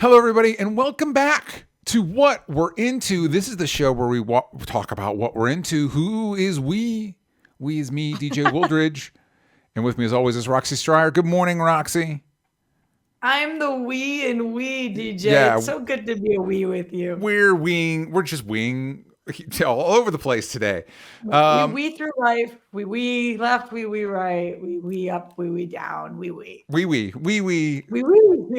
Hello, everybody, and welcome back to What We're Into. This is the show where we talk about what we're into. Who is we? We is me, DJ Wooldridge. And with me, as always, is Roxy Stryer. Good morning, Roxy. I'm the we and we, DJ. Yeah. It's so good to be a we with you. We're just weeing all over the place today. We through life. We left. We right. We up. We down. We. We. We.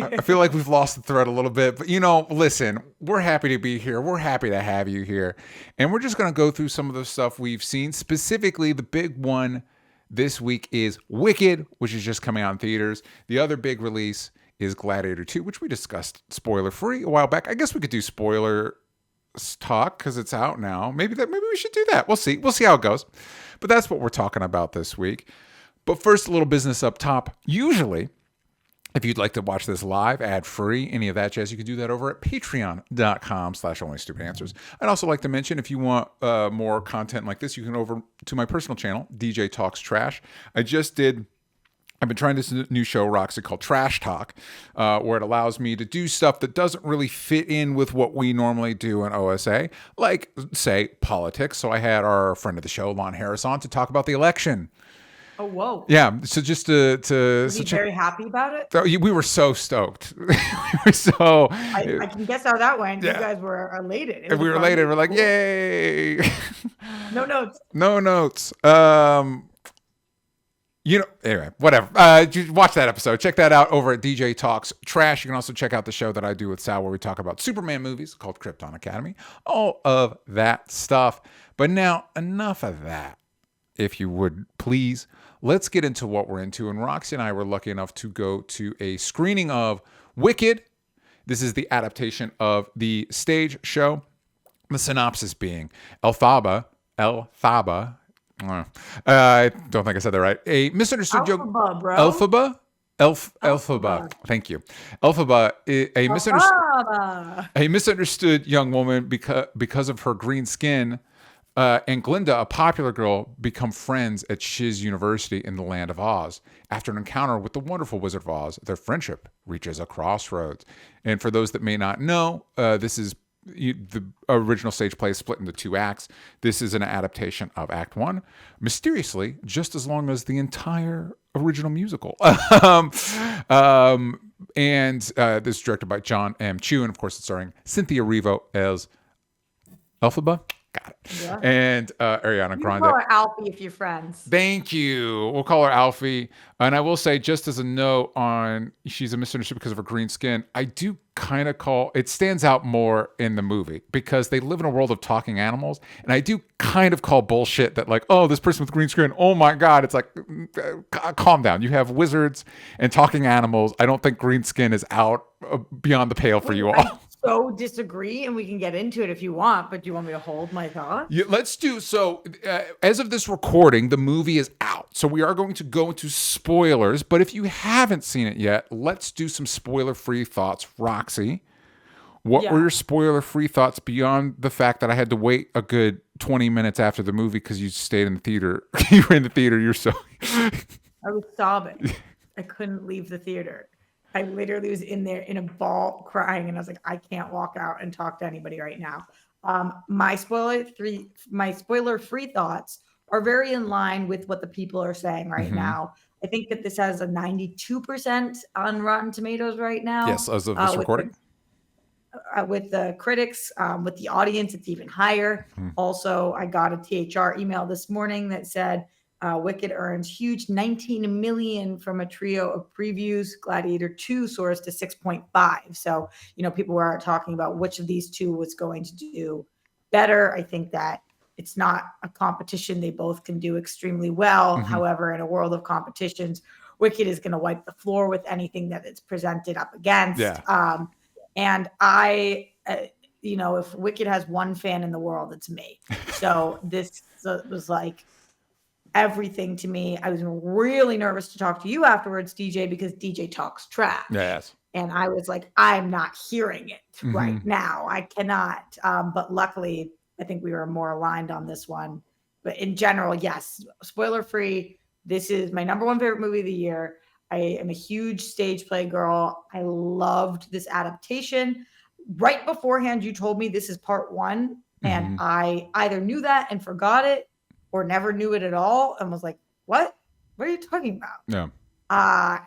I feel like we've lost the thread a little bit, but listen, we're happy to be here. We're happy to have you here. And we're just going to go through some of the stuff we've seen. Specifically, the big one this week is Wicked, which is just coming out in theaters. The other big release is Gladiator 2, which we discussed spoiler-free a while back. I guess we could do spoiler talk because it's out now. Maybe we should do that. We'll see. We'll see how it goes. But that's what we're talking about this week. But first, a little business up top. Usually, if you'd like to watch this live, ad-free, any of that jazz, you can do that over at patreon.com/onlystupidanswers. I'd also like to mention, if you want more content like this, you can over to my personal channel, DJ Talks Trash. I've been trying this new show, Roxy, called Trash Talk, where it allows me to do stuff that doesn't really fit in with what we normally do in OSA, like, say, politics. So I had our friend of the show, Lon Harris, on to talk about the election. Oh, whoa. Yeah, so just to Was he very happy about it? We were so stoked. We were so... I can guess how that went. Yeah. You guys were elated. We were elated. We're like, cool. Yay! No notes. No notes. Anyway, whatever. Watch that episode. Check that out over at DJ Talks Trash. You can also check out the show that I do with Sal where we talk about Superman movies called Krypton Academy. All of that stuff. But now, enough of that. If you would please, let's get into what we're into. And Roxy and I were lucky enough to go to a screening of Wicked. This is the adaptation of the stage show. The synopsis being Elphaba. I don't think I said that right. A misunderstood young Elphaba. Thank you. Elphaba, a misunderstood young woman because of her green skin, and Glinda, a popular girl, become friends at Shiz University in the land of Oz. After an encounter with the wonderful Wizard of Oz, their friendship reaches a crossroads. And for those that may not know, this is the original stage play is split into 2 acts. This is an adaptation of Act 1, mysteriously, just as long as the entire original musical. And this is directed by Jon M. And of course, it's starring Cynthia Erivo as Elphaba. Got it. Yeah. And Ariana Grande. You call her Alfie if you're friends. Thank you. We'll call her Alfie. And I will say, just as a note on she's a misunderstood because of her green skin, I do kind of call it stands out more in the movie because they live in a world of talking animals. And I do kind of call bullshit that, like, oh, this person with green skin, oh my God. It's like, calm down. You have wizards and talking animals. I don't think green skin is out beyond the pale for you all. So disagree, and we can get into it if you want, but do you want me to hold my thoughts? Yeah, let's do so. As of this recording, the movie is out, so we are going to go into spoilers, but if you haven't seen it yet, let's do some spoiler-free thoughts. Roxy, what were your spoiler-free thoughts beyond the fact that I had to wait a good 20 minutes after the movie because you stayed in the theater? You were in the theater, you're so... I was sobbing. I couldn't leave the theater. I literally was in there in a ball crying, and I was like, I can't walk out and talk to anybody right now. My spoiler-free thoughts are very in line with what the people are saying right now. I think that this has a 92% on Rotten Tomatoes right now. Yes, as of this recording. With the critics, with the audience, it's even higher. Also, I got a THR email this morning that said, Wicked earns huge $19 million from a trio of previews. Gladiator 2 soars to 6.5. So, people were talking about which of these two was going to do better. I think that it's not a competition. They both can do extremely well. However, in a world of competitions, Wicked is going to wipe the floor with anything that it's presented up against. Yeah. And I, if Wicked has one fan in the world, it's me. So this was like everything to me. I was really nervous to talk to you afterwards, DJ, because DJ talks trash. Yes. And I was like, I'm not hearing it right now. I cannot. But luckily, I think we were more aligned on this one. But in general, yes, spoiler free. This is my number one favorite movie of the year. I am a huge stage play girl. I loved this adaptation. Right beforehand, you told me this is part one, and I either knew that and forgot it or never knew it at all and was like, what? What are you talking about? Yeah.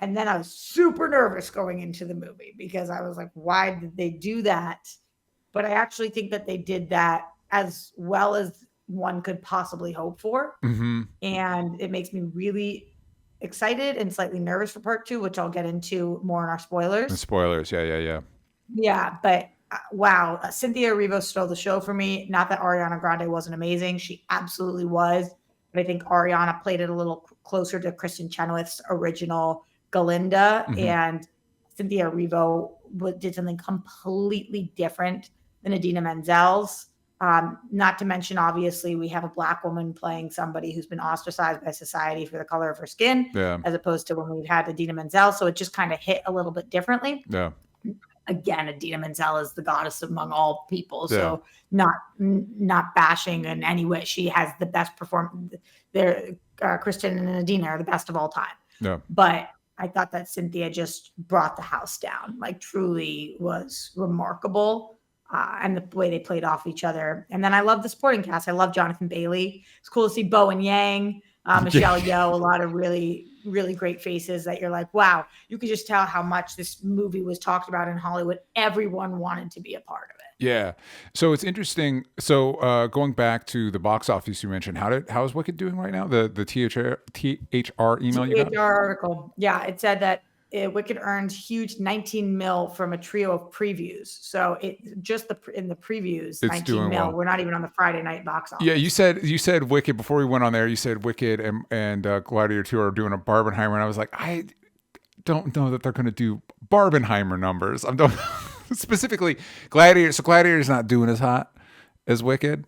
And then I was super nervous going into the movie because I was like, why did they do that? But I actually think that they did that as well as one could possibly hope for. And it makes me really excited and slightly nervous for part two, which I'll get into more in our spoilers. The spoilers. Yeah. Yeah, but wow, Cynthia Erivo stole the show for me. Not that Ariana Grande wasn't amazing. She absolutely was. But I think Ariana played it a little closer to Kristen Chenoweth's original Glinda. And Cynthia Erivo did something completely different than Idina Menzel's. Not to mention, obviously, we have a Black woman playing somebody who's been ostracized by society for the color of her skin, as opposed to when we've had Idina Menzel. So it just kind of hit a little bit differently. Yeah. Again, Idina Menzel is the goddess among all people. So not bashing in any way. She has the best performance. Kristen and Idina are the best of all time. Yeah. But I thought that Cynthia just brought the house down, like truly was remarkable. And the way they played off each other. And then I love the supporting cast. I love Jonathan Bailey. It's cool to see Bo and Yang, Michelle Yeoh, a lot of really, really great faces that you're like, wow, you could just tell how much this movie was talked about in Hollywood. Everyone wanted to be a part of it. Yeah. So it's interesting. So going back to the box office you mentioned, how is Wicked doing right now? The THR email you got? THR article. Yeah, it said that Wicked earned huge 19 mil from a trio of previews. So it just in the previews, it's 19 mil. Well. We're not even on the Friday night box office. Yeah, you said Wicked before we went on there. You said Wicked and Gladiator 2 are doing a Barbenheimer, and I was like, I don't know that they're going to do Barbenheimer numbers. I'm don't specifically Gladiator. So Gladiator is not doing as hot as Wicked.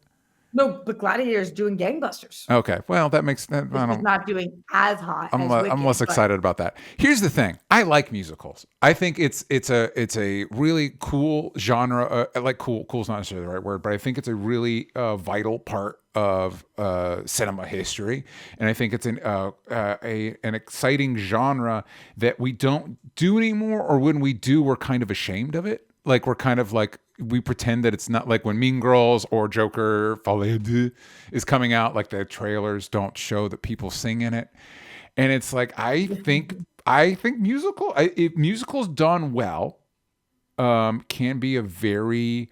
No, but Gladiator is doing gangbusters. Okay, well that makes that. It's not doing as hot. I'm less excited about that. Here's the thing: I like musicals. I think it's a really cool genre. Like cool's not necessarily the right word, but I think it's a really vital part of cinema history, and I think it's an exciting genre that we don't do anymore, or when we do, we're kind of ashamed of it. Like we're kind of like we pretend that it's not, like when Mean Girls or Joker is coming out, like the trailers don't show that people sing in it, and it's like I think if musicals done well can be a very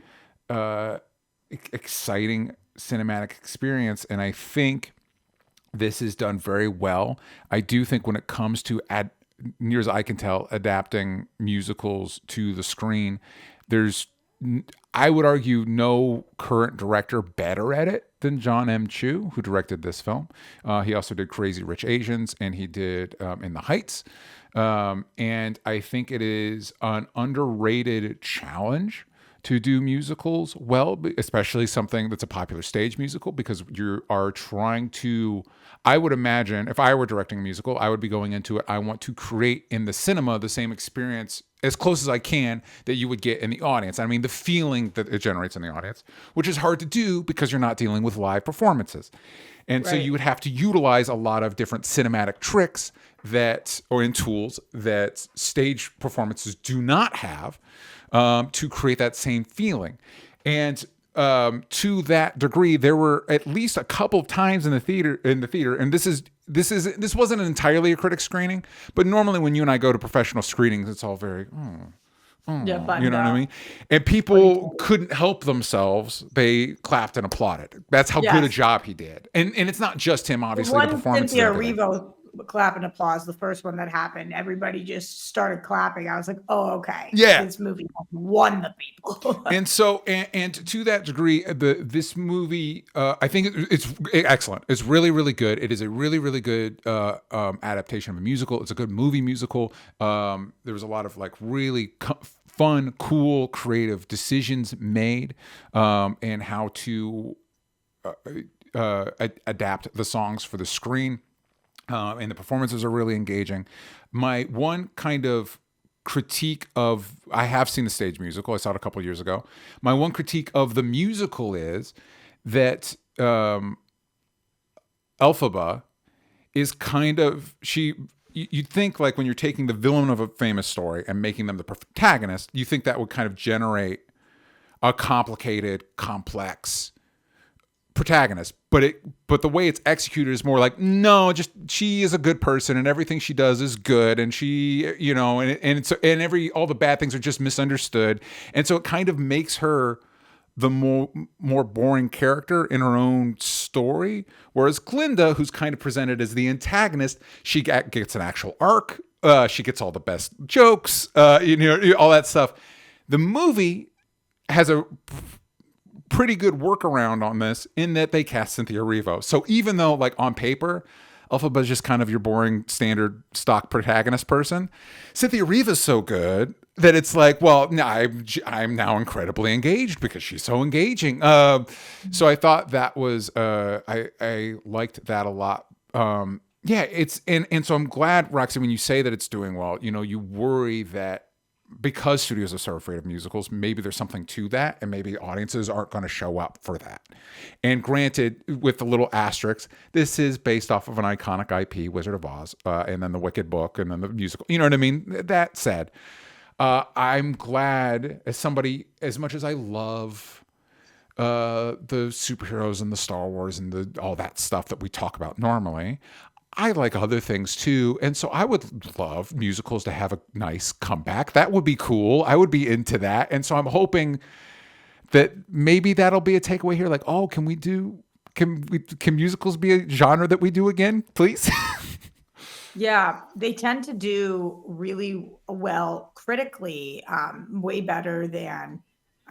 exciting cinematic experience, and I think this is done very well. I do think when it comes to near as I can tell, adapting musicals to the screen, there's, I would argue, no current director better at it than Jon M. Chu, who directed this film. He also did Crazy Rich Asians, and he did In the Heights. And I think it is an underrated challenge to do musicals well, especially something that's a popular stage musical, because you are trying to, I would imagine, if I were directing a musical, I would be going into it, I want to create in the cinema the same experience as close as I can that you would get in the audience. I mean, the feeling that it generates in the audience, which is hard to do because you're not dealing with live performances. And so you would have to utilize a lot of different cinematic tricks and tools that stage performances do not have, to create that same feeling. And to that degree, there were at least a couple of times in the theater, and this wasn't entirely a critic screening, but normally when you and I go to professional screenings, it's all very, you know what I mean? And people couldn't help themselves. They clapped and applauded. That's how good a job he did. And it's not just him, obviously. The performance. Cynthia Erivo clap and applause, the first one that happened, everybody just started clapping. I was like, oh, okay. Yeah. This movie won the people. And so, and to that degree, this movie, I think it's excellent. It's really, really good. It is a really, really good adaptation of a musical. It's a good movie musical. There was a lot of like really fun, cool, creative decisions made, and how to adapt the songs for the screen. And the performances are really engaging. My one kind of critique of, I have seen the stage musical. I saw it a couple years ago. My one critique of the musical is that Elphaba is kind of, you'd think like when you're taking the villain of a famous story and making them the protagonist, you think that would kind of generate a complicated, complex protagonist, but the way it's executed is more like, no, just she is a good person and everything she does is good, and she, you know, and all the bad things are just misunderstood, and so it kind of makes her the more boring character in her own story. Whereas Glinda, who's kind of presented as the antagonist, she gets an actual arc. She gets all the best jokes, you know, all that stuff. The movie has a pretty good workaround on this in that they cast Cynthia Erivo. So even though like on paper, Elphaba is just kind of your boring standard stock protagonist person, Cynthia Erivo is so good that it's like, well, I'm now incredibly engaged because she's so engaging. So I thought that was I liked that a lot. Yeah, it's and so I'm glad, Roxy, when you say that it's doing well, you know, you worry that because studios are so afraid of musicals, maybe there's something to that, and maybe audiences aren't going to show up for that. And granted, with the little asterisks, this is based off of an iconic IP, Wizard of Oz, and then the Wicked book, and then the musical. You know what I mean? That said, I'm glad, as somebody, as much as I love the superheroes and the Star Wars and all that stuff that we talk about normally, I like other things too. And so I would love musicals to have a nice comeback. That would be cool. I would be into that. And so I'm hoping that maybe that'll be a takeaway here. Like, oh, can musicals be a genre that we do again, please? Yeah, they tend to do really well critically, way better than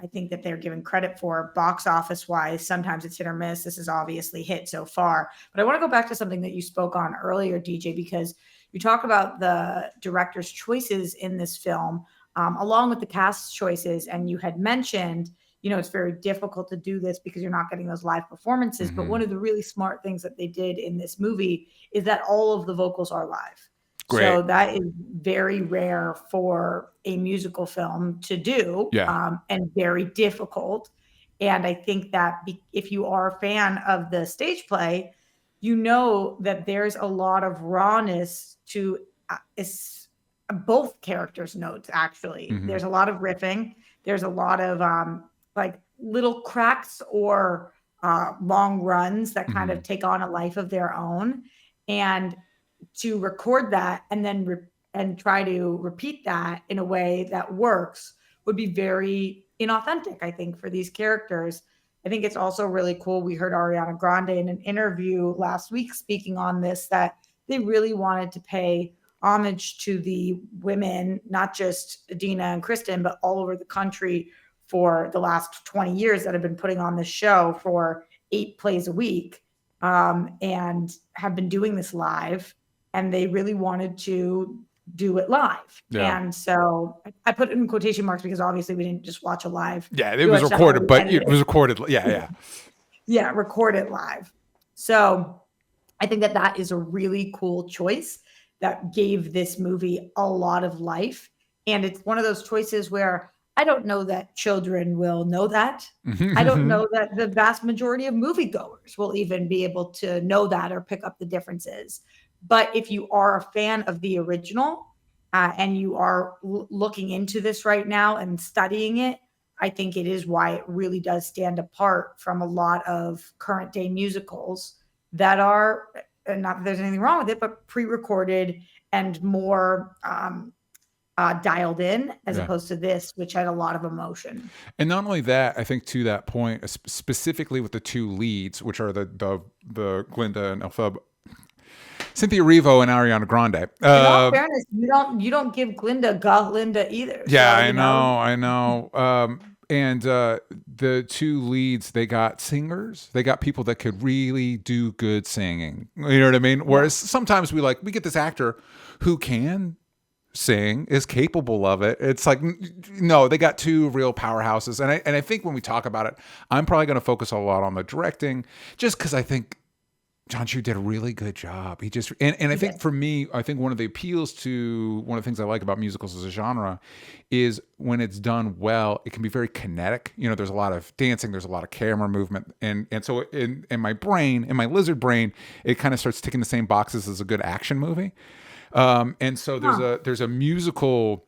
I think that they're given credit for. Box office wise, sometimes it's hit or miss. This is obviously hit so far. But I want to go back to something that you spoke on earlier, DJ, because you talk about the director's choices in this film, along with the cast's choices. And you had mentioned, you know, it's very difficult to do this because you're not getting those live performances. But one of the really smart things that they did in this movie is that all of the vocals are live. Great. So that is very rare for a musical film to do, and very difficult. And I think that if you are a fan of the stage play, you know that there's a lot of rawness to both characters' notes, actually. There's a lot of riffing. There's a lot of like little cracks or long runs that kind of take on a life of their own. And to record that and then and try to repeat that in a way that works would be very inauthentic, I think, for these characters. I think it's also really cool. We heard Ariana Grande in an interview last week speaking on this, that they really wanted to pay homage to the women, not just Adina and Kristen, but all over the country for the last 20 years that have been putting on this show for 8 plays a week, and have been doing this live. And they really wanted to do it live. Yeah. And so I put it in quotation marks because obviously we didn't just watch a live. Yeah, it was recorded, but it was recorded. Yeah. Yeah, recorded live. So I think that is a really cool choice that gave this movie a lot of life. And it's one of those choices where I don't know that children will know that. I don't know that the vast majority of moviegoers will even be able to know that or pick up the differences. But if you are a fan of the original and you are looking into this right now and studying it, I think it is why it really does stand apart from a lot of current day musicals that are, not that there's anything wrong with it, but pre-recorded and more dialed in as opposed to this, which had a lot of emotion. And not only that, I think to that point, specifically with the 2 leads, which are the Glinda and Elphaba, Cynthia Erivo and Ariana Grande. In all fairness, you don't give Glinda either. Yeah, so, I know. And the 2 leads, they got singers. They got people that could really do good singing. You know what I mean? Whereas sometimes we get this actor who can sing, is capable of it. It's like, no, they got 2 real powerhouses. And I think when we talk about it, I'm probably going to focus a lot on the directing, just because I think Jon Chu did a really good job. He just, and I think for me, I think one of the appeals to, one of the things I like about musicals as a genre is when it's done well, it can be very kinetic. You know, there's a lot of dancing, there's a lot of camera movement. And so in my brain, in my lizard brain, it kind of starts ticking the same boxes as a good action movie. And so Huh. there's a musical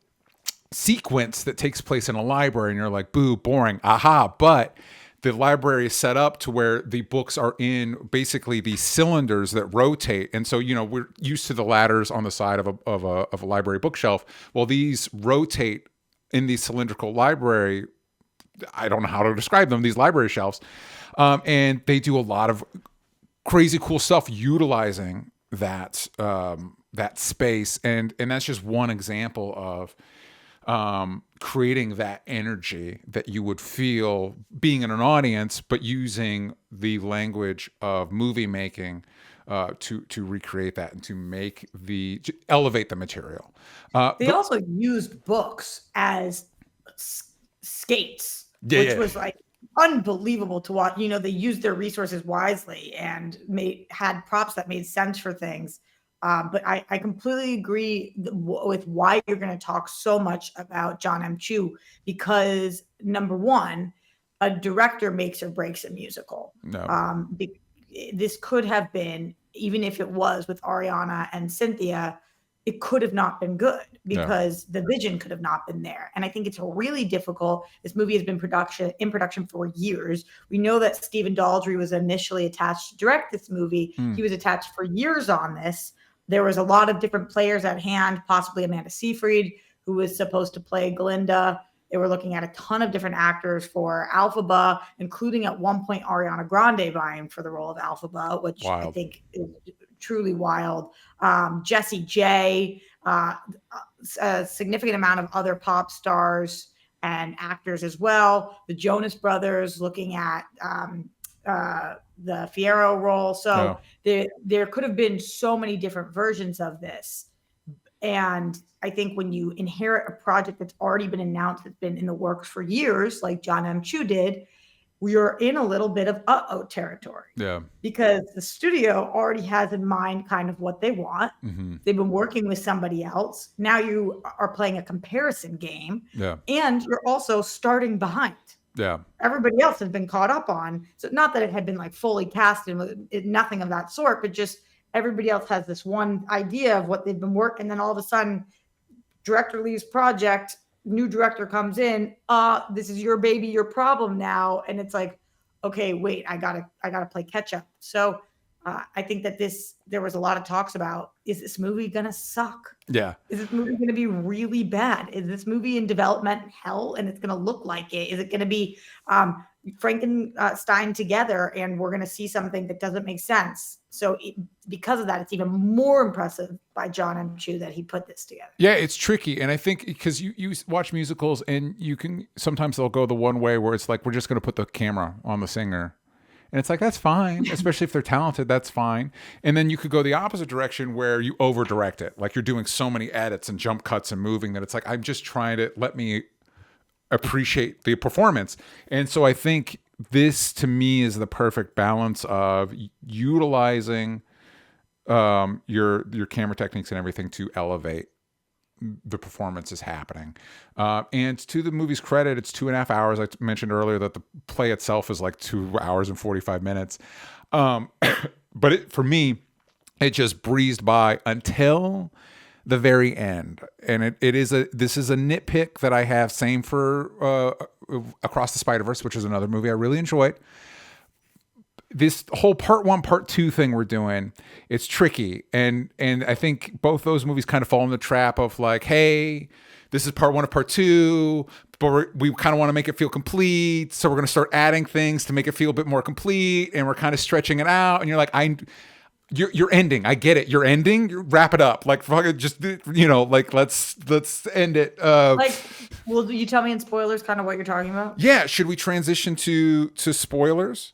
sequence that takes place in a library, and you're like, boo, boring, aha. But the library is set up to where the books are in basically these cylinders that rotate. And so, we're used to the ladders on the side of a library bookshelf. Well, these rotate in these cylindrical library. I don't know how to describe them, these library shelves. And they do a lot of crazy cool stuff utilizing that space. And that's just one example of creating that energy that you would feel being in an audience, but using the language of movie making to recreate that and to elevate the material. They also used books as skates, which was like unbelievable to watch. They used their resources wisely and had props that made sense for things. But I completely agree with why you're going to talk so much about Jon M. because number one, a director makes or breaks a musical. No. This could have been, even if it was with Ariana and Cynthia, it could have not been good because the vision could have not been there. And I think it's really difficult. This movie has been in production for years. We know that Stephen Daldry was initially attached to direct this movie. He was attached for years on this. There was a lot of different players at hand, possibly Amanda Seyfried, who was supposed to play Glinda. They were looking at a ton of different actors for Elphaba, including at one point Ariana Grande vying for the role of Elphaba, which I think is truly wild. Jessie J, a significant amount of other pop stars and actors as well. The Jonas Brothers looking at the Fierro role. So there could have been so many different versions of this. And I think when you inherit a project that's already been announced, that's been in the works for years, like Jon M. did, we are in a little bit of uh-oh territory. Yeah. Because the studio already has in mind kind of what they want. Mm-hmm. They've been working with somebody else. Now you are playing a comparison game. Yeah. And you're also starting behind. Yeah. Everybody else has been caught up on. So not that it had been like fully cast and nothing of that sort, but just everybody else has this one idea of what they've been working. And then all of a sudden, director leaves project, new director comes in. This is your baby, your problem now. And it's like, okay, wait, I gotta play catch up. So I think that there was a lot of talks about, is this movie gonna suck? Yeah. Is this movie gonna be really bad? Is this movie in development hell and it's gonna look like it? Is it gonna be Frankenstein together and we're gonna see something that doesn't make sense? So because of that, it's even more impressive by Jon M. that he put this together. Yeah, it's tricky. And I think because you watch musicals and sometimes they'll go the one way where it's like, we're just going to put the camera on the singer. And it's like, that's fine, especially if they're talented, that's fine. And then you could go the opposite direction where you over direct it. Like you're doing so many edits and jump cuts and moving that it's like, I'm just trying to let me appreciate the performance. And so I think this to me is the perfect balance of utilizing your camera techniques and everything to elevate the performance is happening. And to the movie's credit, it's 2.5 hours. I mentioned earlier that the play itself is like 2 hours and 45 minutes. But for me, it just breezed by until the very end. And this is a nitpick that I have. Same for Across the Spider-Verse, which is another movie I really enjoyed. This whole part 1, part 2 thing we're doing, it's tricky. And I think both those movies kind of fall in the trap of like, hey, this is part 1 of part 2, but we kind of want to make it feel complete. So we're going to start adding things to make it feel a bit more complete. And we're kind of stretching it out. And you're like, you're ending. I get it. You're ending. You wrap it up. Like, just, like, let's end it. Will you tell me in spoilers kind of what you're talking about? Yeah. Should we transition to spoilers?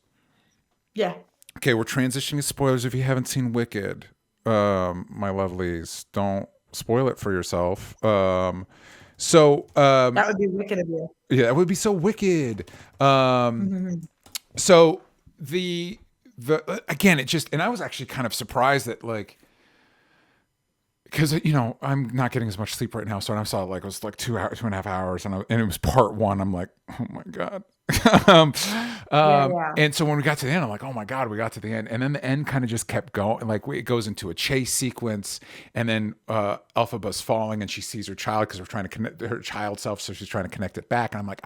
Yeah. Okay, we're transitioning to spoilers. If you haven't seen Wicked, my lovelies, don't spoil it for yourself. That would be wicked of you. Yeah, that would be so wicked. So the again, it just, and I was actually kind of surprised that like, because I'm not getting as much sleep right now. So when I saw it was like 2.5 hours, and it was part 1. I'm like, oh my god. um, Yeah. and so when we got to the end, I'm like, oh my God, we got to the end. And then the end kind of just kept going. Like it goes into a chase sequence. And then Elphaba's falling and she sees her child because we're trying to connect her child self. So she's trying to connect it back. And I'm like,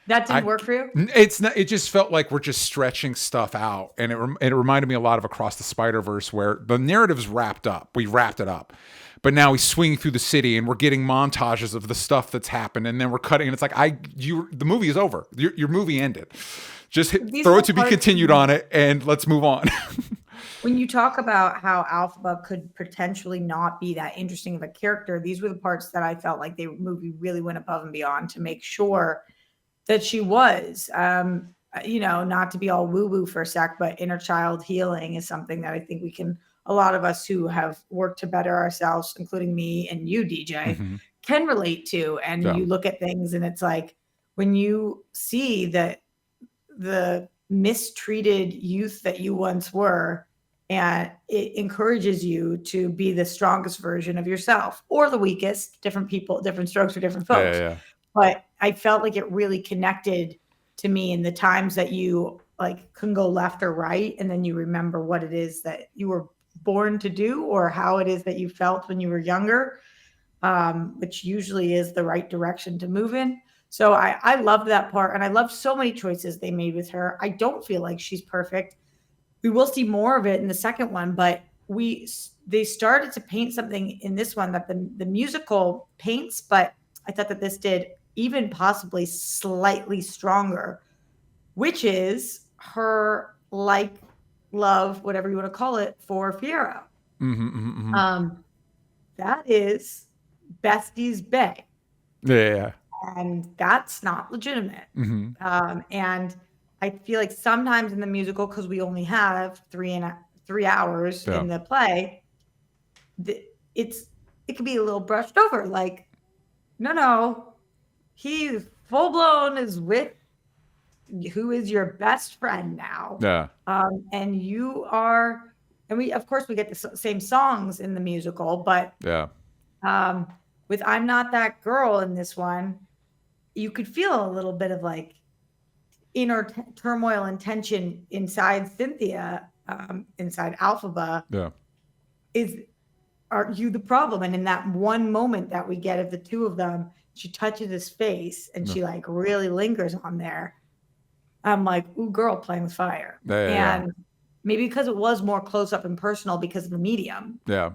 That didn't work for you? it's not, it just felt like we're just stretching stuff out. And it reminded me a lot of Across the Spider-Verse where the narrative's wrapped up. We wrapped it up. But now he's swinging through the city and we're getting montages of the stuff that's happened. And then we're cutting and it's like, the movie is over. Your movie ended. Just throw it to be continued on it and let's move on. When you talk about how Elphaba could potentially not be that interesting of a character, these were the parts that I felt like the movie really went above and beyond to make sure that she was, not to be all woo woo for a sec, but inner child healing is something that I think a lot of us who have worked to better ourselves, including me and you, DJ, can relate to. And you look at things and it's like, when you see that the mistreated youth that you once were, and it encourages you to be the strongest version of yourself or the weakest, different people, different strokes for different folks. Yeah. But I felt like it really connected to me in the times that you like can go left or right. And then you remember what it is that you were born to do or how it is that you felt when you were younger, which usually is the right direction to move in. So I loved that part. And I love so many choices they made with her. I don't feel like she's perfect. We will see more of it in the second one, but they started to paint something in this one that the musical paints, but I thought that this did even possibly slightly stronger, which is her love, whatever you want to call it, for Fiyero. That is Bestie's bae. Yeah. And that's not legitimate. And I feel like sometimes in the musical, because we only have 3 hours in the play, it could be a little brushed over. Like, no, he's full blown is with who is your best friend now. Yeah. And you are, and we get the same songs in the musical, but with I'm Not That Girl in this one, you could feel a little bit of like inner turmoil and tension inside Cynthia, inside Elphaba. Yeah. Are you the problem? And in that one moment that we get of the two of them, she touches his face and she like really lingers on there. I'm like, ooh, girl, playing with fire. And maybe because it was more close up and personal because of the medium. Yeah.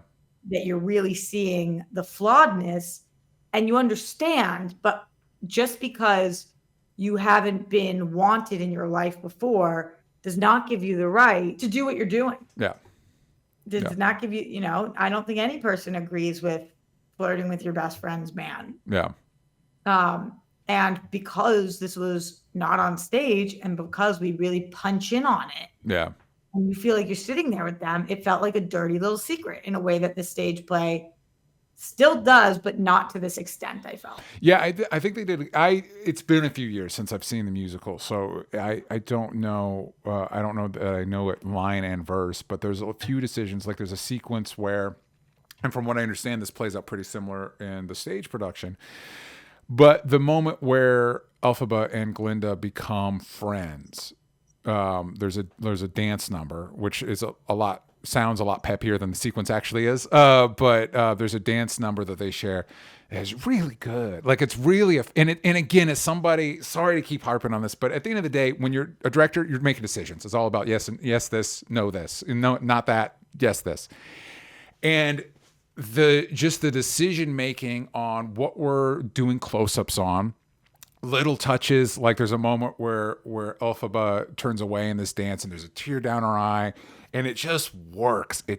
That you're really seeing the flawedness and you understand, but just because you haven't been wanted in your life before does not give you the right to do what you're doing. Yeah. Does not give you, I don't think any person agrees with flirting with your best friend's man. Yeah. And because this was not on stage and because we really punch in on it. Yeah. And you feel like you're sitting there with them, it felt like a dirty little secret in a way that the stage play still does, but not to this extent, I felt. Yeah, I think they did. It's been a few years since I've seen the musical, so I don't know. I don't know that I know it line and verse, but there's a few decisions. Like there's a sequence where, and from what I understand, this plays out pretty similar in the stage production. But the moment where Elphaba and Glinda become friends, there's a dance number, which is sounds a lot peppier than the sequence actually is. But there's a dance number that they share. It's really good. Like it's really, and again, as somebody, sorry to keep harping on this, but at the end of the day, when you're a director, you're making decisions. It's all about yes, this, no, this, and no, not that, yes, this. And the decision making on what we're doing close-ups on, little touches, like there's a moment where Elphaba turns away in this dance and there's a tear down her eye and it just works. And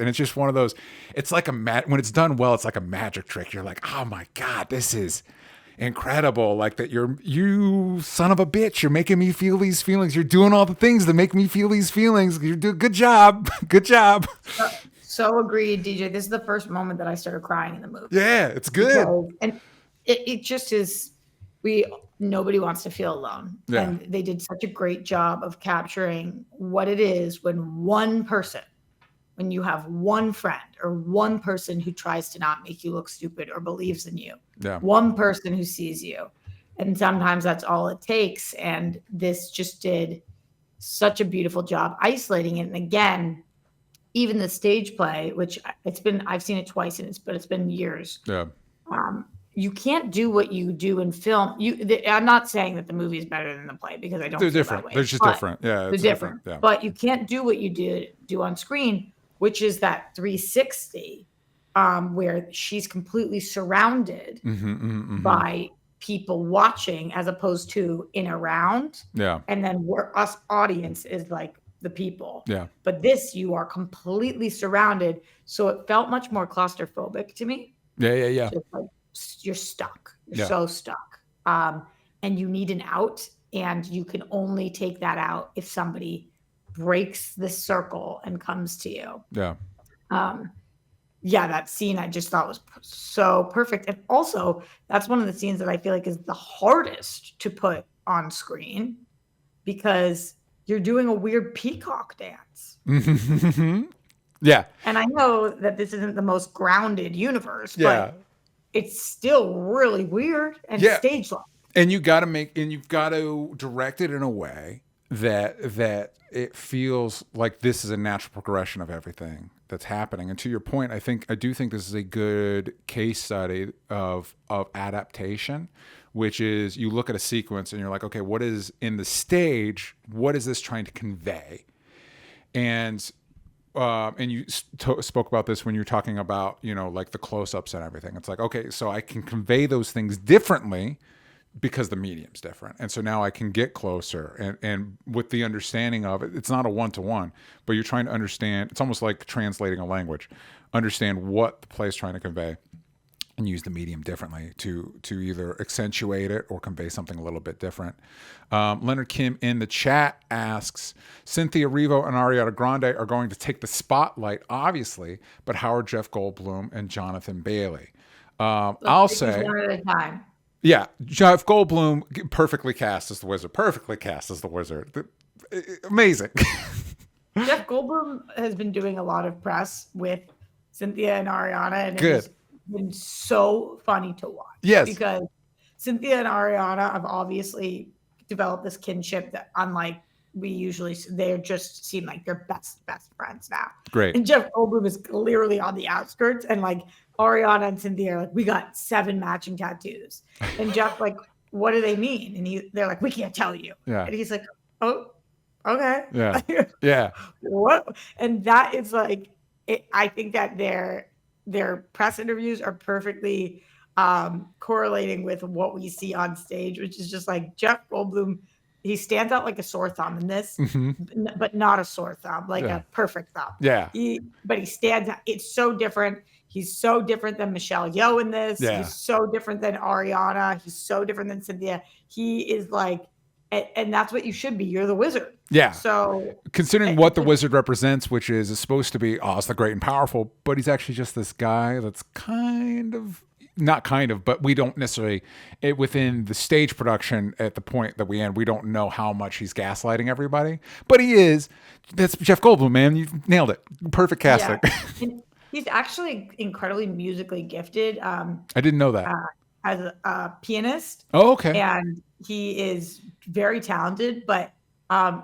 it's just one of those, it's like when it's done well, it's like a magic trick. You're like, oh my God, this is incredible. Like that you son of a bitch, you're making me feel these feelings. You're doing all the things that make me feel these feelings. You do good job. Good job. So agreed, DJ. This is the first moment that I started crying in the movie. Yeah, it's good. And it just is, nobody wants to feel alone. Yeah. And they did such a great job of capturing what it is when you have one friend or one person who tries to not make you look stupid or believes in you. Yeah. One person who sees you. And sometimes that's all it takes. And this just did such a beautiful job isolating it. And again, even the stage play, which I've seen it twice but it's been years. Yeah. You can't do what you do in film. I'm not saying that the movie is better than the play because I don't They're feel different. that way. They're just But different. Yeah. they're It's different. Yeah. But you can't do what you do on screen, which is that 360, where she's completely surrounded by people watching as opposed to in a round. Yeah. And then us audience is like the people. Yeah. But this, you are completely surrounded. So it felt much more claustrophobic to me. Yeah. Just like you're stuck. You're Yeah. so stuck. And you need an out. And you can only take that out if somebody breaks the circle and comes to you. Yeah. Yeah, that scene I just thought was so perfect. And also, that's one of the scenes that I feel like is the hardest to put on screen because you're doing a weird peacock dance. Yeah. And I know that this isn't the most grounded universe, Yeah. but it's still really weird and stage-like. And you've got to direct it in a way that it feels like this is a natural progression of everything that's happening. And to your point, I do think this is a good case study of adaptation, which is you look at a sequence and you're like, okay, what is in the stage? What is this trying to convey? And you spoke about this when you're talking about, like the close-ups and everything. It's like, okay, so I can convey those things differently because the medium's different. And so now I can get closer and with the understanding of it, it's not a one-to-one, but you're trying to understand. It's almost like translating a language, understand what the play is trying to convey and use the medium differently to either accentuate it or convey something a little bit different. Leonard Kim in the chat asks, Cynthia Erivo and Ariana Grande are going to take the spotlight, obviously, but how are Jeff Goldblum and Jonathan Bailey? I'll say one at a time. Yeah, Jeff Goldblum, perfectly cast as the Wizard. Perfectly cast as the Wizard. Amazing. Jeff Goldblum has been doing a lot of press with Cynthia and Ariana, and Good. It's been so funny to watch. Yes. Because Cynthia and Ariana have obviously developed this kinship that, unlike we usually, they just seem like they're best friends now. Great. And Jeff Goldblum is clearly on the outskirts, and like Ariana and Cynthia are like, we got 7 matching tattoos. And Jeff like, what do they mean? And they're like, we can't tell you. Yeah. And he's like, oh, okay. Yeah. Yeah. What? And that is like, I think that their press interviews are perfectly correlating with what we see on stage, which is just like Jeff Goldblum. He stands out like a sore thumb in this, but not a sore thumb, like a perfect thumb. Yeah. But he stands out. It's so different. He's so different than Michelle Yeoh in this. Yeah. He's so different than Ariana. He's so different than Cynthia. He is like, and that's what you should be. You're the Wizard. Yeah. So considering what the Wizard represents, which is supposed to be, it's the great and powerful, but he's actually just this guy that's but we don't necessarily, within the stage production at the point that we end, we don't know how much he's gaslighting everybody, but he is. That's Jeff Goldblum, man. You nailed it. Perfect casting. Yeah. He's actually incredibly musically gifted. I didn't know that. As a pianist. Oh, okay. And he is very talented, but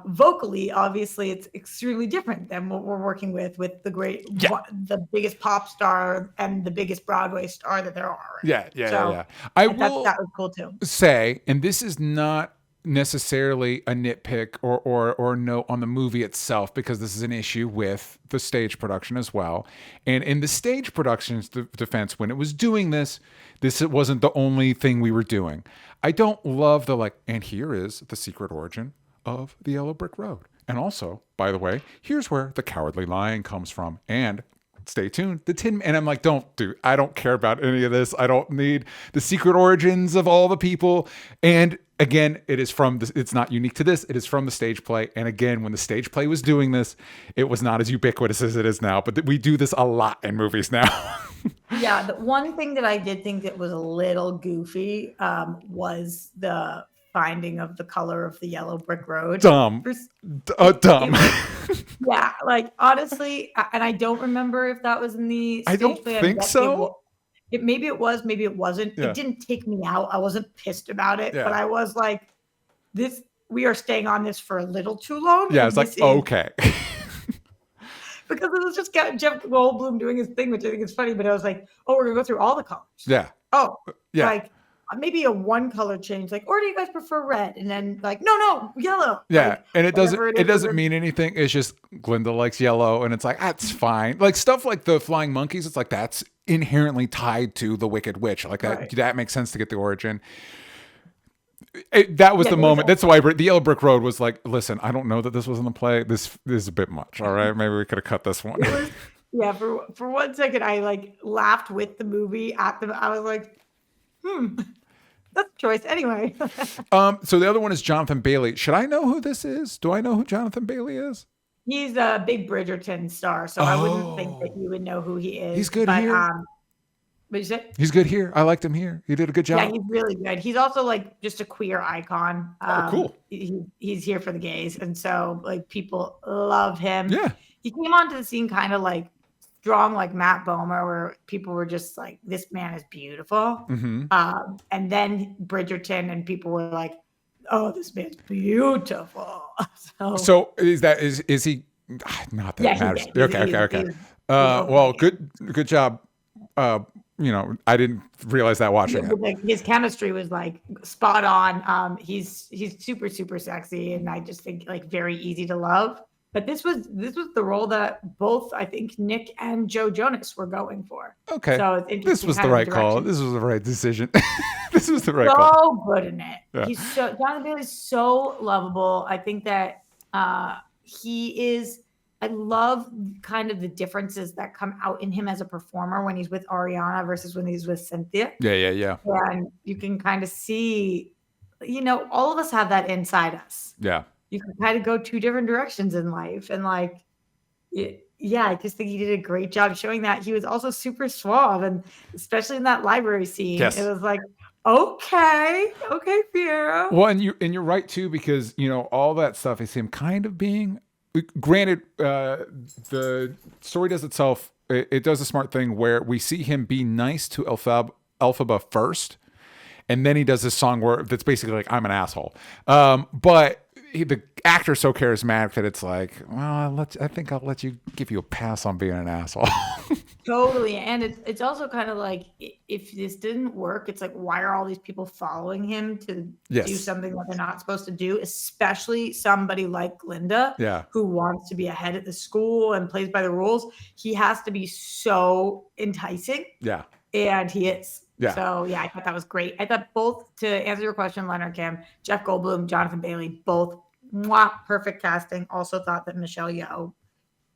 vocally, obviously, it's extremely different than what we're working with the biggest pop star and the biggest Broadway star that there are. Yeah. That was cool too. Say, and this is not necessarily a nitpick or note on the movie itself, because this is an issue with the stage production as well. And in the stage production's defense, when it was doing this wasn't the only thing we were doing. I don't love and here is the secret origin of the Yellow Brick Road. And also, by the way, here's where the Cowardly Lion comes from. And stay tuned. And I'm like, I don't care about any of this. I don't need the secret origins of all the people. And again, it's not unique to this. It is from the stage play. And again, when the stage play was doing this, it was not as ubiquitous as it is now. But we do this a lot in movies now. Yeah. The one thing that I did think that was a little goofy was the finding of the color of the Yellow Brick Road. Dumb. Dumb. Yeah, honestly, and I don't remember if that was in the. I don't think so. maybe it was, maybe it wasn't. Yeah. It didn't take me out. I wasn't pissed about it, but Yeah. I was like, this, we are staying on this for a little too long. Yeah, and it's like, this is okay. because it was just Jeff Goldblum doing his thing, which I think is funny. But I was like, oh, we're gonna go through all the colors. Yeah. Oh, Yeah. like maybe a one color change, like, or do you guys prefer red? And then like, no, yellow. Yeah, Like, and it whatever doesn't mean anything. It's just Glinda likes yellow, and it's like that's fine. Like stuff like the flying monkeys, it's like that's inherently tied to the Wicked Witch. Like that Right. that makes sense to get the origin. That was Yeah, the there was moment. That's why the Yellow Brick Road was like, listen, I don't know that this was in the play. This is a bit much. All right, maybe we could have cut this one. Yeah, for 1 second, I like laughed with the movie at the. I was like, that's a choice anyway. So the other one is Jonathan Bailey. Should I know who this is? Do I know who Jonathan Bailey is? He's a big Bridgerton star, so I wouldn't think that you would know who he is. He's good but, here. What you say? He's good here. I liked him here. He did a good job. Yeah, he's really good. He's also like just a queer icon. Cool. He's here for the gays, and so like people love him. Yeah. He came onto the scene kind of like strong, like Matt Bomer, where people were just like, "This man is beautiful." Mm-hmm. And then Bridgerton, and people were like, "Oh, this man's beautiful." So is he? Not that it matters. Okay. Well, good job. I didn't realize that watching it. Like, his chemistry was like spot on. He's super, super sexy, and I just think like very easy to love. But this was the role that both I think Nick and Joe Jonas were going for. Okay. So it's this was the right call. This was the right decision. This was the right So call. good in it. Yeah. Jonathan Bailey's so lovable. I think that he is. I love kind of the differences that come out in him as a performer when he's with Ariana versus when he's with Cynthia. Yeah. And you can kind of see, all of us have that inside us. Yeah. You can kind of go two different directions in life. And like, yeah, I just think he did a great job showing that. He was also super suave, and especially in that library scene, It was like, okay, Fierro. Well, and you're right too, because all that stuff is him kind of being. Granted, the story does itself. It does a smart thing where we see him be nice to Elphaba first, and then he does this song that's basically like, I'm an asshole. But the actor's so charismatic that it's like, well, I think I'll give you a pass on being an asshole. Totally. And it's also kind of like, if this didn't work, it's like, why are all these people following him to do something that they're not supposed to do, especially somebody like Glinda, who wants to be ahead at the school and plays by the rules. He has to be so enticing. Yeah. And he is. Yeah. So, yeah, I thought that was great. I thought both, to answer your question, Leonard Kim, Jeff Goldblum, Jonathan Bailey, both perfect casting. Also thought that Michelle Yeoh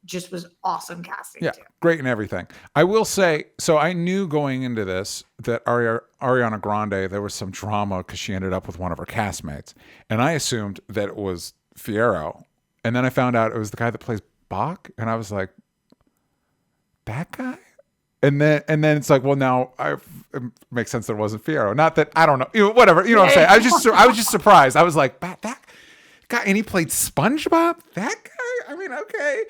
just was awesome casting. Yeah, too. Great and everything. I will say, so I knew going into this that Ariana Grande, there was some drama because she ended up with one of her castmates. And I assumed that it was Fierro. And then I found out it was the guy that plays Bach. And I was like, that guy? And then it's like, well, now it makes sense that it wasn't Fierro. Not that, I don't know. Whatever. You know what I'm saying? I was just surprised. I was like, that guy? And he played SpongeBob? That guy? I mean, okay.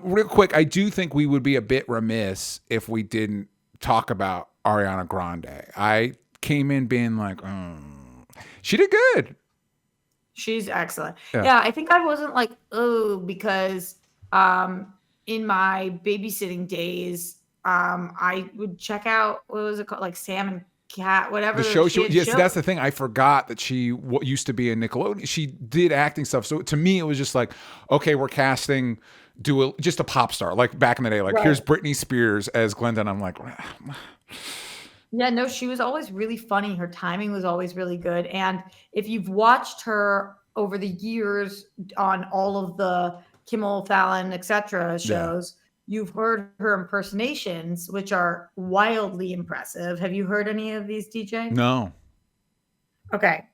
Real quick, I do think we would be a bit remiss if we didn't talk about Ariana Grande. I came in being like, she did good. She's excellent. Yeah, I think I wasn't like, because in my babysitting days, I would check out, what was it called? Like Sam and Cat, whatever. The show. Yes, that's the thing. I forgot that she used to be a Nickelodeon. She did acting stuff. So to me, it was just like, okay, we're casting just a pop star. Like back in the day, like here's Britney Spears as Glinda. And I'm like, yeah, no, she was always really funny. Her timing was always really good. And if you've watched her over the years on all of the Kimmel, Fallon, etc. shows, you've heard her impersonations, which are wildly impressive. Have you heard any of these, DJ? No. Okay.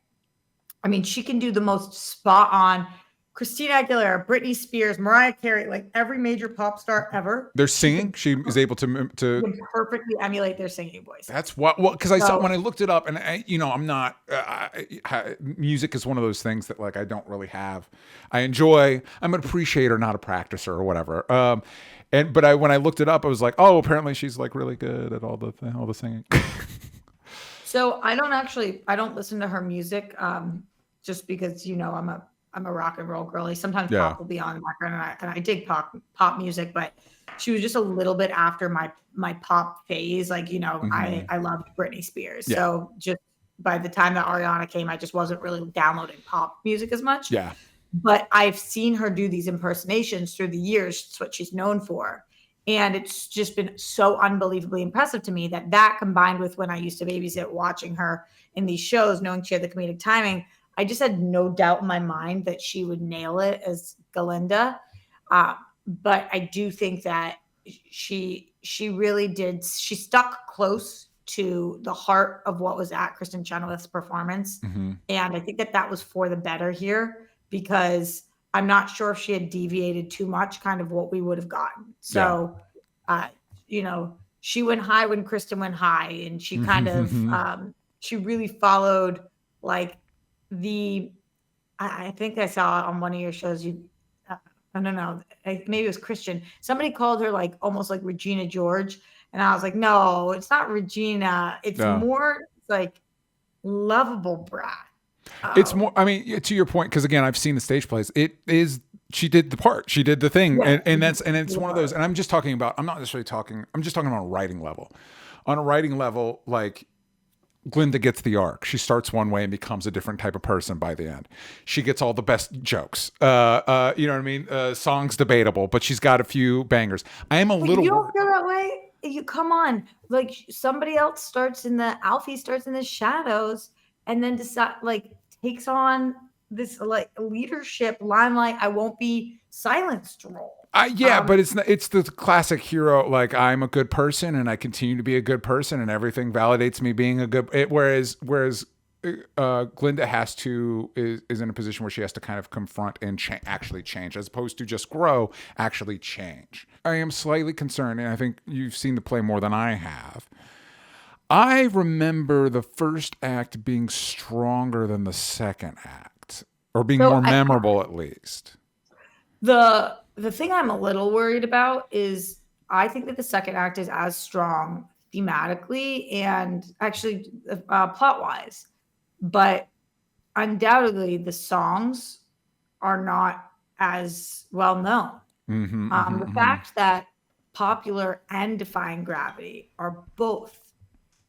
I mean, she can do the most spot on. Christina Aguilera, Britney Spears, Mariah Carey, like every major pop star ever. They're singing. She is able to Can perfectly emulate their singing voice. That's what. Well, because I saw when I looked it up, and I'm not. Music is one of those things that like I don't really have. I enjoy. I'm an appreciator, not a practicer or whatever. But when I looked it up, I was like, oh, apparently she's like really good at all the singing. So I don't listen to her music, just because I'm a rock and roll girly. Sometimes pop will be on the background, and I dig pop music, but she was just a little bit after my pop phase. Like, I loved Britney Spears. Yeah. So just by the time that Ariana came, I just wasn't really downloading pop music as much. Yeah. But I've seen her do these impersonations through the years. It's what she's known for. And it's just been so unbelievably impressive to me that combined with when I used to babysit watching her in these shows, knowing she had the comedic timing, I just had no doubt in my mind that she would nail it as Glinda. But I do think that she really did. She stuck close to the heart of what was at Kristen Chenoweth's performance. Mm-hmm. And I think that was for the better here, because I'm not sure if she had deviated too much, kind of what we would have gotten. So, she went high when Kristen went high, and she kind of, she really followed like I think I saw on one of your shows, I don't know, maybe it was Christian. Somebody called her like almost like Regina George. And I was like, no, it's not Regina. It's more like lovable brat. It's more, I mean, to your point, because again, I've seen the stage plays. She did the part, she did the thing. Yeah. And it's one of those, and I'm just talking about, I'm not necessarily talking, I'm just talking on a writing level. On a writing level, like, Glinda gets the arc. She starts one way and becomes a different type of person by the end. She gets all the best jokes. You know what I mean? Songs debatable, but she's got a few bangers. I am a little. You don't feel that way. You come on. Like somebody else Alfie starts in the shadows, and then takes on this like leadership limelight. I won't be silenced role. But it's the classic hero, like I'm a good person and I continue to be a good person and everything validates me being a good, whereas Glinda is in a position where she has to kind of confront and actually change, as opposed to just grow, actually change. I am slightly concerned, and I think you've seen the play more than I have. I remember the first act being stronger than the second act, or being more memorable at least. The thing I'm a little worried about is I think that the second act is as strong thematically and actually plot-wise, but undoubtedly the songs are not as well known. The fact that Popular and Defying Gravity are both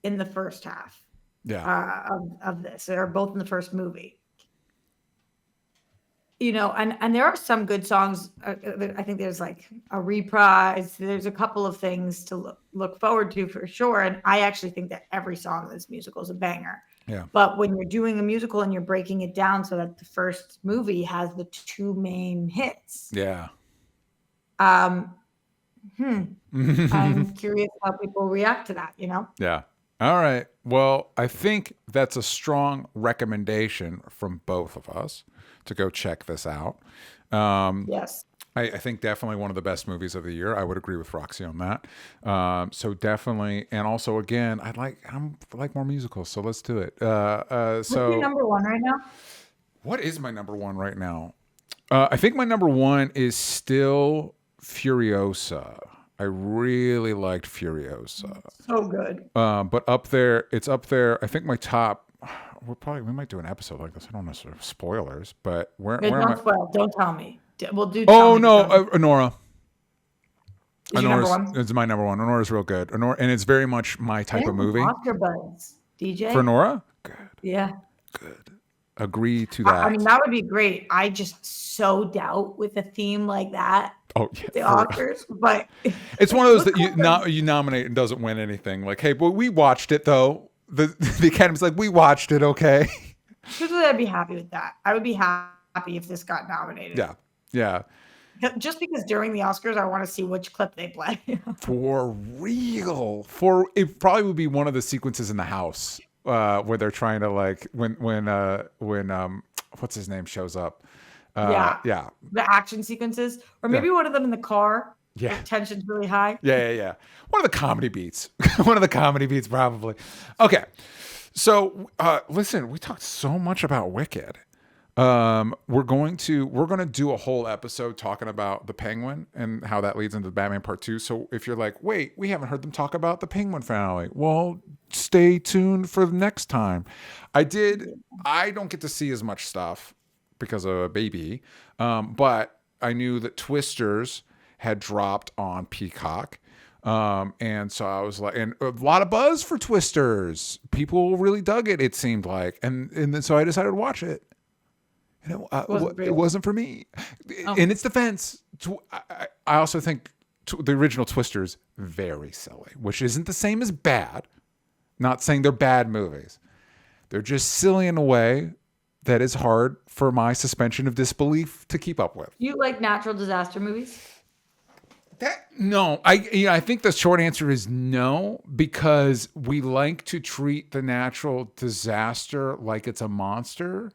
in the first half of this, they're both in the first movie. And there are some good songs. I think there's like a reprise. There's a couple of things to look forward to for sure. And I actually think that every song in this musical is a banger. Yeah. But when you're doing a musical and you're breaking it down so that the first movie has the two main hits. Yeah. I'm curious how people react to that, Yeah. All right. Well, I think that's a strong recommendation from both of us to go check this out. Yes. I think definitely one of the best movies of the year. I would agree with Roxy on that. So definitely, and also again, I like more musicals, so let's do it. What's your number one right now? What is my number one right now? I think my number one is still Furiosa. I really liked Furiosa. So good. But it's up there. I think my top. We might do an episode like this. I don't know, sort of spoilers, but don't spoil. Don't tell me. We'll do. Oh no, Honora. Honora's it's my number one. Honora's real good. Honora, and it's very much my type of movie. Oscar buzz, DJ. For Honora, good. Yeah. Good. Agree to that. I mean, that would be great. I just so doubt with a theme like that. Oh yeah, the Oscars, but it's one of those that you nominate and doesn't win anything. Like, hey, but we watched it though. The Academy's like, we watched it, okay? Usually I'd be happy with that. I would be happy if this got nominated. Yeah. Just because during the Oscars, I want to see which clip they play. For real. It probably would be one of the sequences in the house where they're trying to like when what's his name shows up. Yeah. Yeah. The action sequences, or Yeah. maybe one of them in the car. Yeah. The tension's really high. Yeah. One of the comedy beats. One of the comedy beats, probably. Okay. So, listen, we talked so much about Wicked. We're going to do a whole episode talking about the Penguin and how that leads into Batman Part 2. So if you're like, wait, we haven't heard them talk about the Penguin finale, well, stay tuned for the next time. I don't get to see as much stuff because of a baby, but I knew that Twisters had dropped on Peacock. And so I was like, and a lot of buzz for Twisters. People really dug it, it seemed like. And then so I decided to watch it. And it wasn't for me. In its defense, I also think the original Twisters, very silly, which isn't the same as bad. Not saying they're bad movies. They're just silly in a way that is hard for my suspension of disbelief to keep up with. You like natural disaster movies? No, I think the short answer is no, because we like to treat the natural disaster like it's a monster,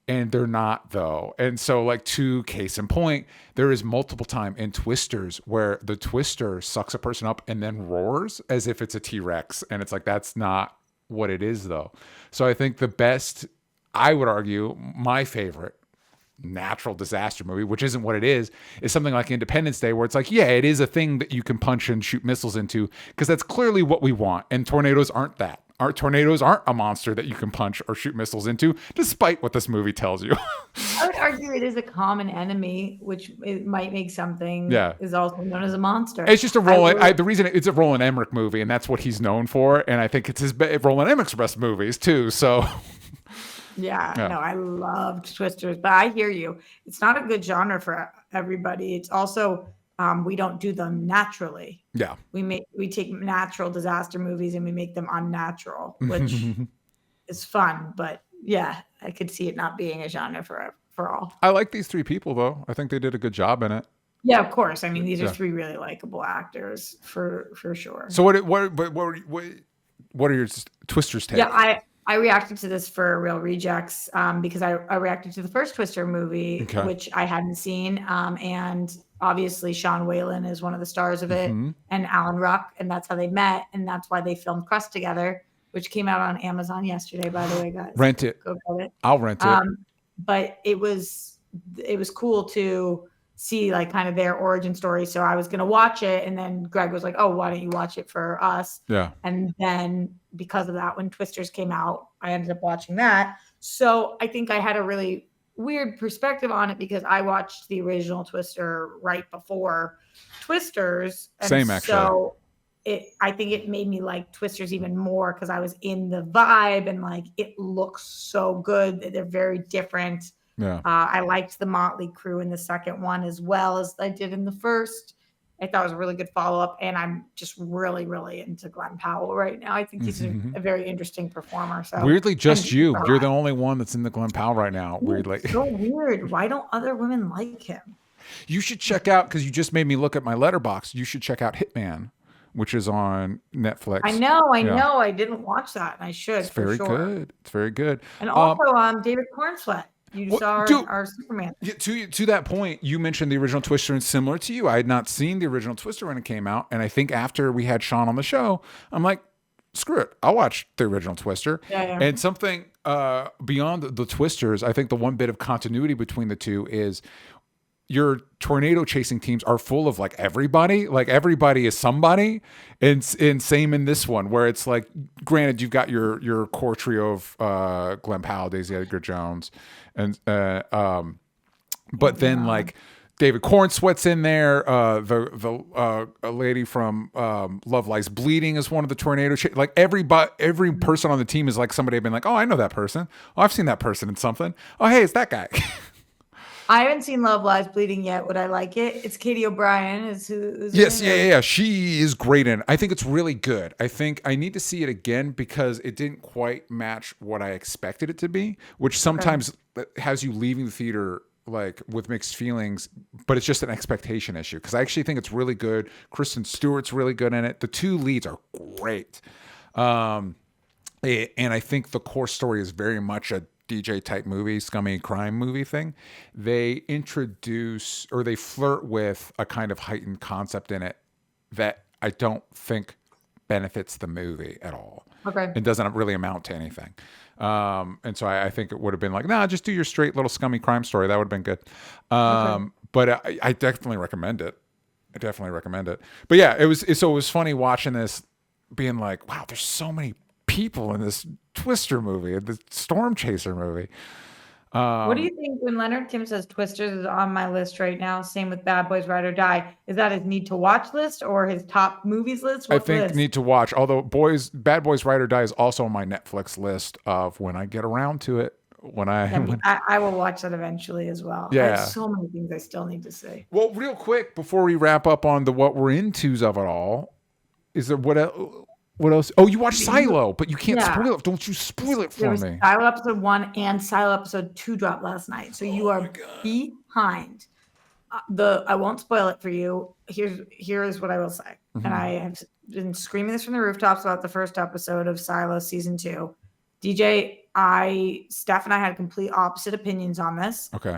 and they're not, though. And so, like, to case in point, there is multiple time in Twisters where the Twister sucks a person up and then roars as if it's a T-Rex, and it's like, that's not what it is, though. So I think the best, I would argue, my favorite natural disaster movie, which isn't what it is something like Independence Day, where it's like, yeah, it is a thing that you can punch and shoot missiles into, because that's clearly what we want. And tornadoes aren't that. Our tornadoes aren't a monster that you can punch or shoot missiles into, despite what this movie tells you. I would argue it is a common enemy, which it might make something is also known as a monster. It's just a Roland. The reason it's a Roland Emmerich movie, and that's what he's known for. And I think it's Roland Emmerich's best movies too. So. Yeah, no, I loved Twisters, but I hear you. It's not a good genre for everybody. It's also we don't do them naturally. Yeah, we take natural disaster movies and we make them unnatural, which is fun. But yeah, I could see it not being a genre for all. I like these three people though. I think they did a good job in it. Yeah, of course. I mean, these are three really likable actors for sure. So what are your Twisters takes? Yeah, I reacted to this for Real Rejects because I reacted to the first Twister movie, which I hadn't seen. And obviously Sean Whalen is one of the stars of it, and Alan Ruck, and that's how they met. And that's why they filmed Crust together, which came out on Amazon yesterday, by the way, guys. Rent it. Go get it. I'll rent it. But it was cool to see like kind of their origin story. So I was going to watch it. And then Greg was like, oh, why don't you watch it for us? Yeah. And then because of that, when Twisters came out, I ended up watching that. So I think I had a really weird perspective on it because I watched the original Twister right before Twisters. And same, actually. So I think it made me like Twisters even more because I was in the vibe and like, it looks so good. They're very different. Yeah. I liked the Motley Crue in the second one as well as I did in the first. I thought it was a really good follow-up, and I'm just really, really into Glenn Powell right now. I think he's a very interesting performer. So weirdly, just you. You're the only one that's in the Glenn Powell right now. Weirdly. So weird. Why don't other women like him? You should check out, because you just made me look at my letterbox. You should check out Hitman, which is on Netflix. I know. I didn't watch that, and I should. It's very good. It's very good. And also, David Cornsweet. You saw our Superman. To that point, you mentioned the original Twister, and similar to you, I had not seen the original Twister when it came out. And I think after we had Sean on the show, I'm like, screw it. I'll watch the original Twister. Yeah. And something beyond the Twisters, I think the one bit of continuity between the two is your tornado chasing teams are full of like everybody is somebody, and same in this one where it's like, granted, you've got your core trio of Glenn Powell, Daisy Edgar Jones, and but then like David Cornsweet's in there, the lady from Love Lies Bleeding is one of the tornado like every person on the team is like somebody I've been like, oh, I know that person, oh, I've seen that person in something, oh, hey, it's that guy. I haven't seen Love Lies Bleeding yet. Would I like it? It's Katie O'Brien. Yes. She is great in it. I think it's really good. I think I need to see it again because it didn't quite match what I expected it to be, which sometimes has you leaving the theater like with mixed feelings, but it's just an expectation issue. Because I actually think it's really good. Kristen Stewart's really good in it. The two leads are great. And I think the core story is very much DJ type movie, scummy crime movie thing, they introduce or they flirt with a kind of heightened concept in it that I don't think benefits the movie at all. Okay. It doesn't really amount to anything. And so I think it would have been like, nah, just do your straight little scummy crime story. That would have been good. But I definitely recommend it. I definitely recommend it. But yeah, it was funny watching this, being like, wow, there's so many people in this Twister movie, the Storm Chaser movie. What do you think when Leonard Tim says Twisters is on my list right now? Same with Bad Boys Ride or Die. Is that his need to watch list or his top movies list? I think need to watch. Although Bad Boys Ride or Die is also on my Netflix list of when I get around to it. I will watch that eventually as well. Yeah. I have so many things I still need to see. Well, real quick before we wrap up on the what we're into's of it all, is there what else? Oh, you watched Silo, but you can't spoil it. Don't you spoil it for me. Silo episode 1 and Silo episode 2 dropped last night, so you are behind. I won't spoil it for you. Here's what I will say, and I have been screaming this from the rooftops about the first episode of Silo season 2. DJ, Steph and I had complete opposite opinions on this. Okay.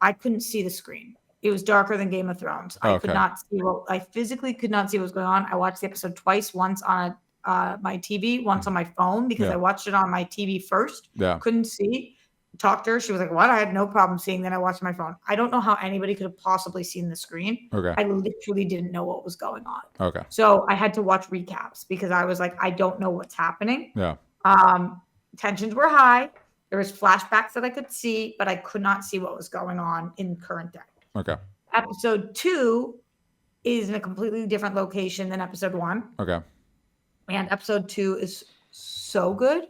I couldn't see the screen. It was darker than Game of Thrones. I could not see I physically could not see what was going on. I watched the episode twice, once on my TV, once on my phone, because I watched it on my TV first. Yeah. Couldn't see. Talked to her. She was like, what? I had no problem seeing. Then I watched my phone. I don't know how anybody could have possibly seen the screen. Okay. I literally didn't know what was going on. Okay. So I had to watch recaps because I was like, I don't know what's happening. Yeah. Tensions were high. There was flashbacks that I could see, but I could not see what was going on in current day. Okay. Episode 2 is in a completely different location than episode 1. Okay. And episode 2 is so good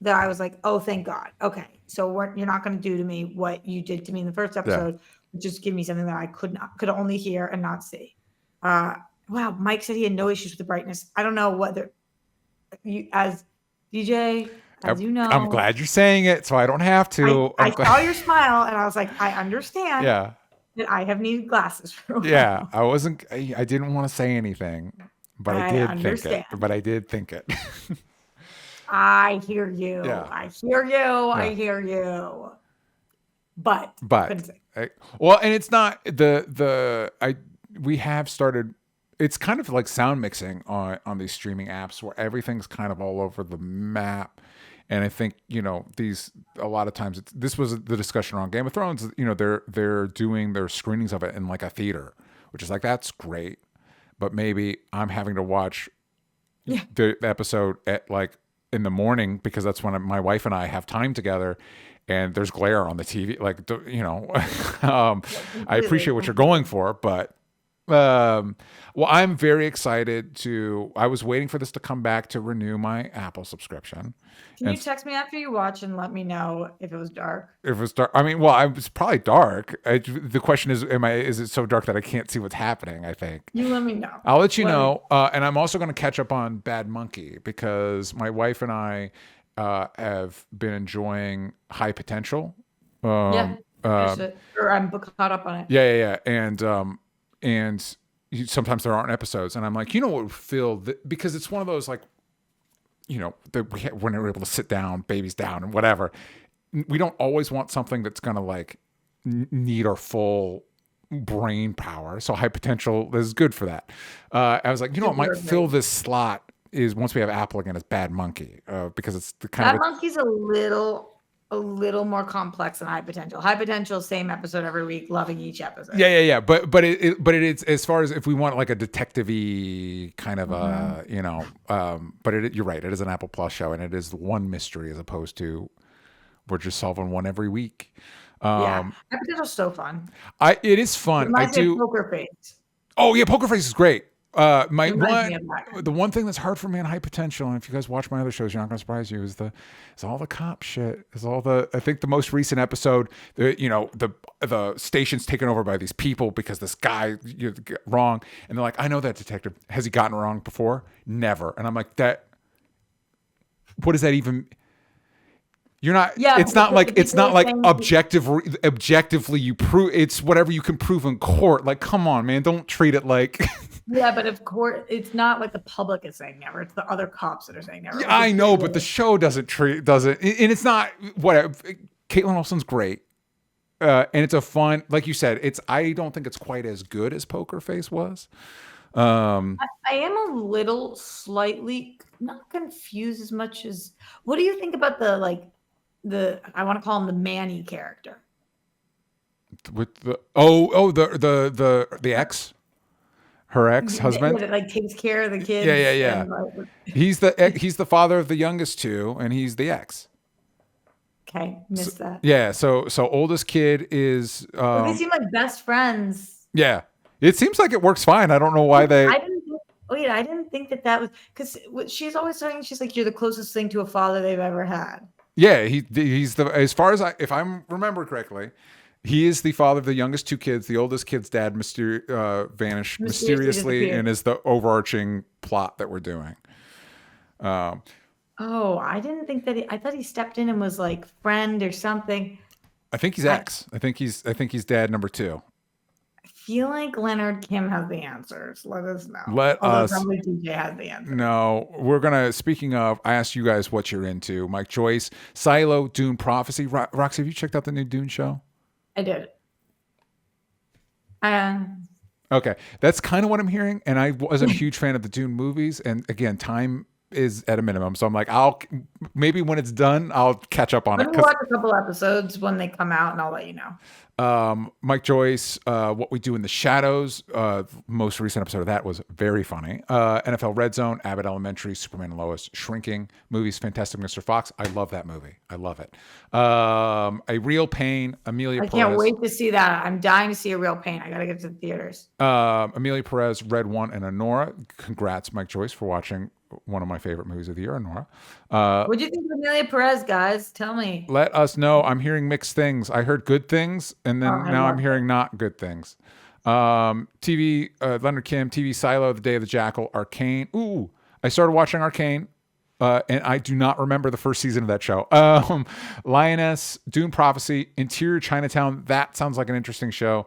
that I was like, oh, thank God. Okay. So you're not going to do to me what you did to me in the first episode. Just give me something that I could only hear and not see. Wow. Mike said he had no issues with the brightness. I don't know whether you, as DJ, you know. I'm glad you're saying it so I don't have to. I saw your smile and I was like, I understand. Yeah. That I have needed glasses for a while. Yeah. I didn't want to say anything, but I did think it. I hear you. Yeah. I hear you. Yeah. I hear you. But and it's not we have started. It's kind of like sound mixing on these streaming apps where everything's kind of all over the map. And I think, a lot of times this was the discussion around Game of Thrones, they're doing their screenings of it in like a theater, which is like, that's great. But maybe I'm having to watch the episode at like in the morning because that's when my wife and I have time together and there's glare on the TV. Like, I appreciate what you're going for, but well, I'm very excited I was waiting for this to come back to renew my Apple subscription. Can you text me after you watch and let me know if it was dark? If it was dark, I mean, well, it was probably dark. The question is it so dark that I can't see what's happening? I think. You let me know. I'll let you know. And I'm also going to catch up on Bad Monkey because my wife and I have been enjoying High Potential. I'm caught up on it. Yeah. And sometimes there aren't episodes, and I'm like, what would feel because it's one of those like, when we're able to sit down, babies down, and whatever. We don't always want something that's gonna like need our full brain power. So High Potential is good for that. I was like, what might fill this slot is once we have Apple again is Bad Monkey because it's the kind of Monkey's a little more complex than High Potential. High Potential, same episode every week, loving each episode. Yeah. But it's as far as if we want like a detective-y kind of but you're right. It is an Apple Plus show, and it is one mystery as opposed to we're just solving one every week. High Potential's so fun. It is fun. I do. Poker Face. Oh yeah, Poker Face is great. The one thing that's hard for me in High Potential, and if you guys watch my other shows, you're not going to surprise you, is all the cop shit. I think the most recent episode, the station's taken over by these people because this guy wrong, and they're like, I know that detective. Has he gotten it wrong before? Never. And I'm like, what does that even? You're not. Yeah, it's not like objectively you prove. It's whatever you can prove in court. Like, come on, man, don't treat it like. Yeah, but of course, it's not like the public is saying never. It's the other cops that are saying never. Yeah, which is I know, pretty but the weird. show doesn't, and it's not whatever. Caitlin Olsen's great, and it's a fun, like you said. I don't think it's quite as good as Poker Face was. I am a little slightly not confused as much as what do you think about the I want to call him the Manny character? With the ex, her ex husband. That like takes care of the Yeah, yeah, kids yeah. and like, He's the father of the youngest two, and he's the ex. okay, missed that. Yeah. So oldest kid is But they seem like best friends. yeah. It seems like it works fine. I don't know why they. I didn't think that was because she's always saying she's like you're the closest thing to a father they've ever had. Yeah, he's the as far as if I remember correctly, he is the father of the youngest two kids. The oldest kid's dad vanished mysteriously disappeared. and is the overarching plot that we're doing. Oh, I didn't think that. I thought he stepped in and was like friend or something. I think he's ex. I think he's dad number two. I feel like Leonard Kim has the answers. Let us know. Let Although us. probably DJ has the answer. No, we're gonna. Speaking of, I asked you guys what you're into. Mike Joyce, Silo, Dune Prophecy. Roxy, have you checked out the new Dune show? I did. Okay, that's kind of what I'm hearing, and I wasn't a huge fan of the Dune movies. And again, time is at a minimum, so I'm like, maybe when it's done, I'll catch up on it. I'm gonna watch a couple episodes when they come out, and I'll let you know. Mike Joyce, What We Do in the Shadows. Most recent episode of that was very funny. NFL Red Zone, Abbott Elementary, Superman and Lois, Shrinking. Movies, Fantastic Mr. Fox. I love that movie. I love it. A Real Pain, Amelia Perez. I can't wait to see that. I'm dying to see A Real Pain. I gotta get to the theaters. Amelia Perez, Red One, and Honora. Congrats, Mike Joyce, for watching one of my favorite movies of the year, Honora. What do you think of Amelia Perez, guys? Tell me. Let us know. I'm hearing mixed things. I heard good things, and then now I'm hearing not good things. TV, Leonard Kim, TV Silo, The Day of the Jackal, Arcane. Ooh, I started watching Arcane, and I do not remember the first season of that show. Lioness, Dune Prophecy, Interior Chinatown. That sounds like an interesting show.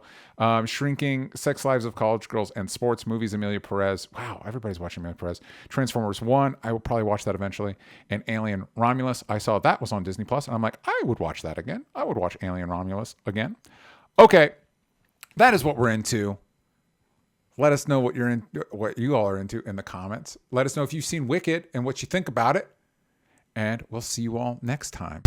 Shrinking, Sex Lives of College Girls, and Sports Movies, Amelia Perez. Wow, everybody's watching Amelia Perez. Transformers 1, I will probably watch that eventually. And Alien Romulus, I saw that was on Disney Plus, and I'm like, I would watch that again. I would watch Alien Romulus again. Okay, that is what we're into. Let us know what you all are into in the comments. Let us know if you've seen Wicked and what you think about it. And we'll see you all next time.